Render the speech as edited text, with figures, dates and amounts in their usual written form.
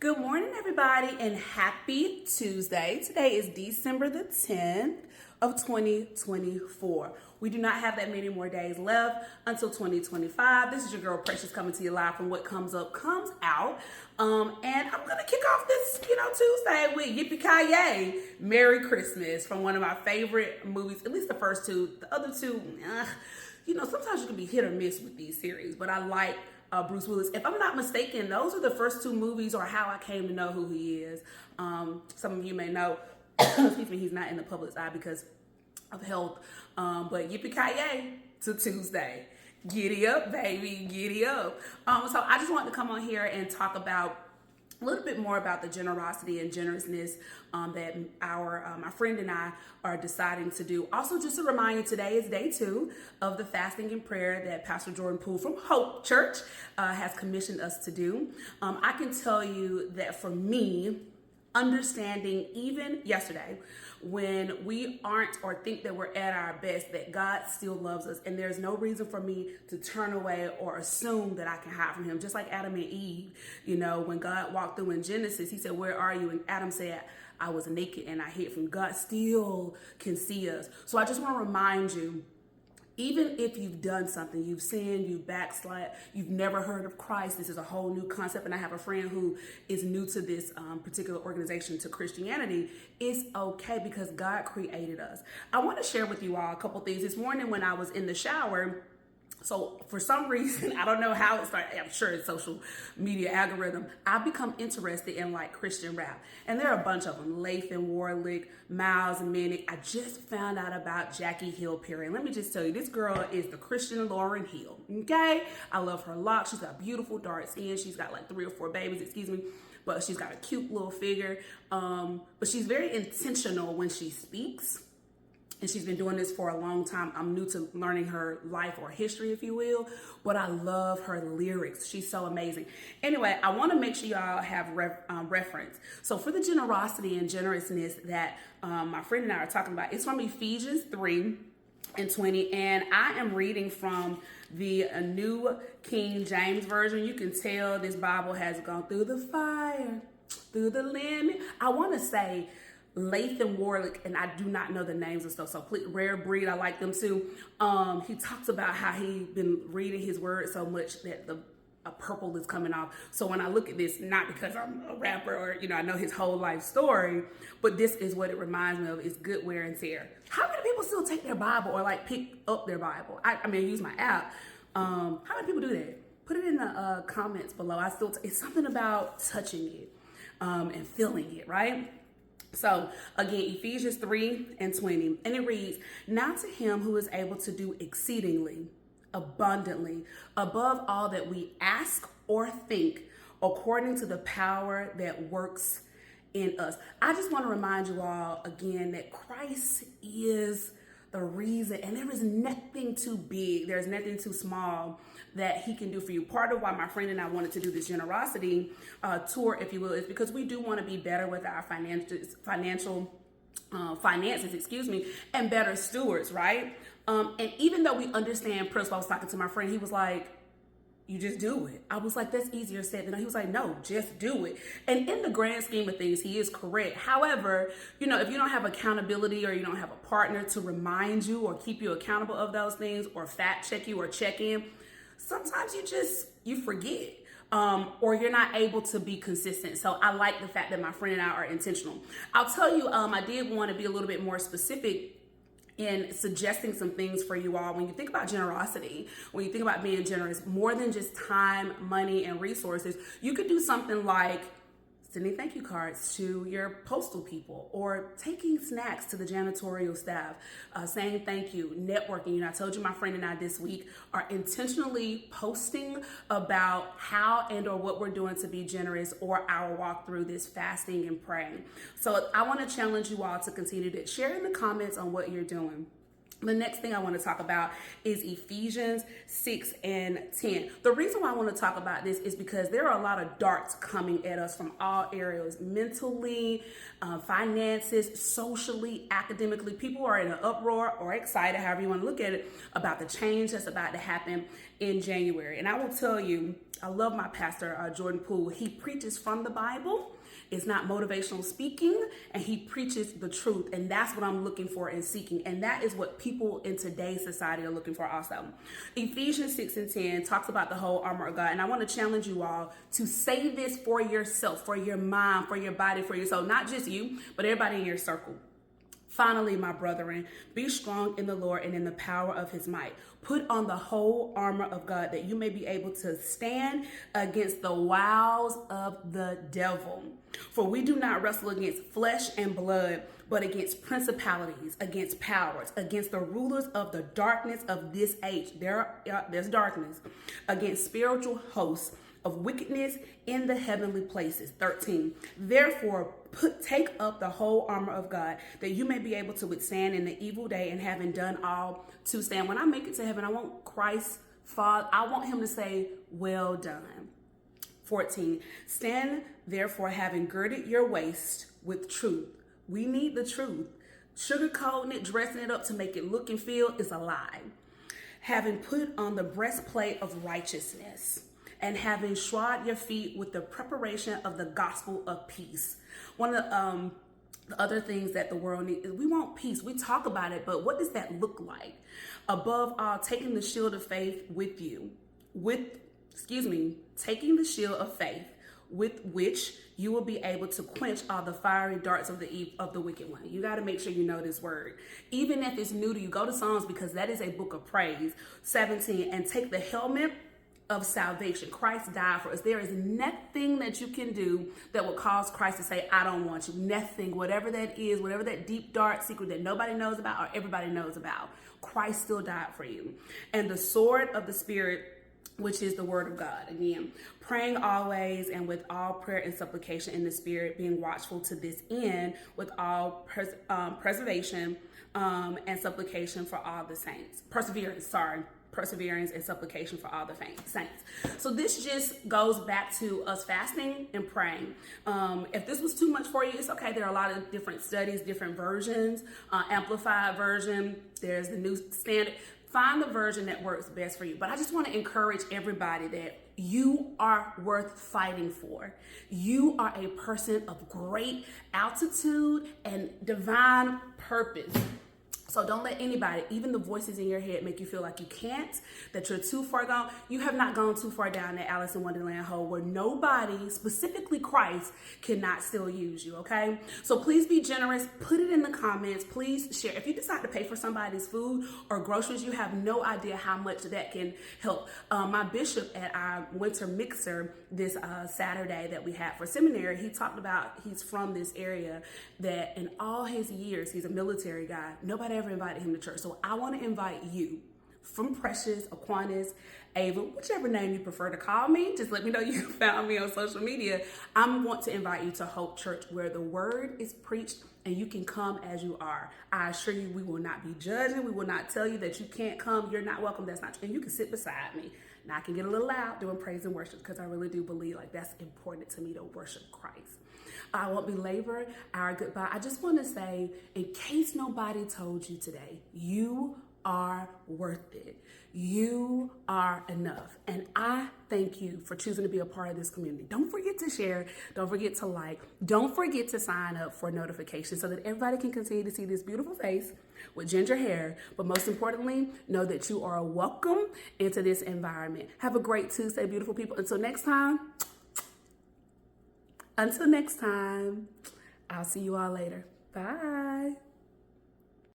Good morning, everybody, and happy Tuesday. Today is December the 10th of 2024. We do not have that many more days left until 2025. This is your girl Precious coming to you live from What Comes Up Comes Out. And I'm going to kick off this, Tuesday with Yippee-Ki-Yay, Merry Christmas, from one of my favorite movies, at least the first two. The other two, sometimes you can be hit or miss with these series, but I like Bruce Willis. If I'm not mistaken, those are the first two movies or how I came to know who he is. Some of you may know, excuse me, he's not in the public's eye because of health. But Yippee-Ki-Yay to Tuesday. Giddy up, baby, giddy up. So I just wanted to come on here and talk about a little bit more about the generosity and generousness that my friend and I are deciding to do. Also, just a reminder, today is day 2 of the fasting and prayer that Pastor Jordan Poole from Hope Church has commissioned us to do. I can tell you that for me, understanding even yesterday when we aren't or think that we're at our best, that God still loves us, and there's no reason for me to turn away or assume that I can hide from him. Just like Adam and Eve, when God walked through in Genesis, he said, "Where are you?" And Adam said, "I was naked and I hid from God." Still can see us. So I just want to remind you, even if you've done something, you've sinned, you've backslid, you've never heard of Christ, this is a whole new concept, and I have a friend who is new to this particular organization, to Christianity. It's okay because God created us. I want to share with you all a couple things. This morning when I was in the shower, so for some reason, I don't know how it started, I'm sure it's social media algorithm, I've become interested in like Christian rap. And there are a bunch of them, Lathan Warlick, Miles Minnick. I just found out about Jackie Hill Perry. And let me just tell you, this girl is the Christian Lauryn Hill, okay? I love her locks. She's got beautiful dark skin. She's got like 3 or 4 babies, but she's got a cute little figure. But she's very intentional when she speaks. And she's been doing this for a long time. I'm new to learning her life or history, if you will, but I love her lyrics. She's so amazing. Anyway, I want to make sure y'all have reference. So for the generosity and generousness that my friend and I are talking about, it's from Ephesians 3:20, and I am reading from the New King James Version. You can tell this Bible has gone through the fire, through the limit. I want to say Lathan Warlick, and I do not know the names and stuff, so Rare Breed, I like them too. He talks about how he been reading his word so much that a purple is coming off. So when I look at this, not because I'm a rapper or I know his whole life story, but this is what it reminds me of, is good wear and tear. How many people still take their Bible or like pick up their Bible? I use my app. How many people do that? Put it in the comments below. It's something about touching it and feeling it, right? So again, Ephesians 3:20, and it reads, "Now to him who is able to do exceedingly, abundantly, above all that we ask or think, according to the power that works in us." I just want to remind you all again that Christ is the reason, and there is nothing too big, there's nothing too small that he can do for you. Part of why my friend and I wanted to do this generosity tour, if you will, is because we do want to be better with our finances, and better stewards, right? And even though we understand principle, I was talking to my friend, he was like, "You just do it." I was like, "That's easier said than done." He was like, "No, just do it." And in the grand scheme of things, he is correct. However, if you don't have accountability or you don't have a partner to remind you or keep you accountable of those things or fact check you or check in, sometimes you forget. Or you're not able to be consistent. So I like the fact that my friend and I are intentional. I'll tell you, I did want to be a little bit more specific in suggesting some things for you all. When you think about generosity, when you think about being generous, more than just time, money, and resources, you could do something like sending thank you cards to your postal people, or taking snacks to the janitorial staff, saying thank you, networking. I told you my friend and I this week are intentionally posting about how and or what we're doing to be generous, or our walk through this fasting and praying. So I want to challenge you all to continue to share in the comments on what you're doing. The next thing I want to talk about is Ephesians 6 and 10. The reason why I want to talk about this is because there are a lot of darts coming at us from all areas, mentally, finances, socially, academically. People are in an uproar or excited, however you want to look at it, about the change that's about to happen in January. And I will tell you, I love my pastor, Jordan Poole. He preaches from the Bible. It's not motivational speaking, and he preaches the truth. And that's what I'm looking for and seeking. And that is what people in today's society are looking for also. Ephesians 6 and 10 talks about the whole armor of God. And I want to challenge you all to say this for yourself, for your mind, for your body, for your soul. Not just you, but everybody in your circle. Finally, my brethren, be strong in the Lord and in the power of his might. Put on the whole armor of God that you may be able to stand against the wiles of the devil. For we do not wrestle against flesh and blood, but against principalities, against powers, against the rulers of the darkness of this age. There's darkness, against spiritual hosts of wickedness in the heavenly places. 13. Therefore, take up the whole armor of God, that you may be able to withstand in the evil day, and having done all to stand. When I make it to heaven, I want Christ, Father, I want him to say, well done. 14. Stand therefore, having girded your waist with truth. We need the truth. Sugarcoating it, dressing it up to make it look and feel is a lie. Having put on the breastplate of righteousness, and having shod your feet with the preparation of the gospel of peace. One of the other things that the world needs is we want peace. We talk about it, but what does that look like? Above all, taking the shield of faith with you. Taking the shield of faith with which you will be able to quench all the fiery darts of the wicked one. You got to make sure you know this word. Even if it's new to you, go to Psalms because that is a book of praise. 17, and take the helmet of salvation. Christ died for us. There is nothing that you can do that will cause Christ to say, I don't want you. Nothing, whatever that is, whatever that deep, dark secret that nobody knows about or everybody knows about, Christ still died for you. And the sword of the Spirit, which is the word of God. Again, praying always and with all prayer and supplication in the Spirit, being watchful to this end with all preservation and supplication for all the saints. Perseverance and supplication for all the saints. So this just goes back to us fasting and praying. If this was too much for you, it's okay. There are a lot of different studies, different versions, amplified version. There's the New Standard. Find the version that works best for you. But I just want to encourage everybody that you are worth fighting for. You are a person of great altitude and divine purpose. So don't let anybody, even the voices in your head, make you feel like you can't, that you're too far gone. You have not gone too far down that Alice in Wonderland hole where nobody, specifically Christ, cannot still use you, okay? So please be generous. Put it in the comments. Please share. If you decide to pay for somebody's food or groceries, you have no idea how much that can help. My bishop at our winter mixer this Saturday that we had for seminary, he talked about he's from this area that in all his years, he's a military guy, nobody ever invited him to church. So I want to invite you from Precious, Aquinas, Ava, whichever name you prefer to call me. Just let me know you found me on social media. I want to invite you to Hope Church where the word is preached and you can come as you are. I assure you we will not be judging. We will not tell you that you can't come. You're not welcome. That's not true. And you can sit beside me. Now I can get a little loud doing praise and worship because I really do believe like that's important to me to worship Christ. I won't belabor our goodbye. I just want to say, in case nobody told you today, you are worth it. You are enough. And I thank you for choosing to be a part of this community. Don't forget to share. Don't forget to like. Don't forget to sign up for notifications so that everybody can continue to see this beautiful face with ginger hair. But most importantly, know that you are welcome into this environment. Have a great Tuesday, beautiful people. Until next time, I'll see you all later. Bye.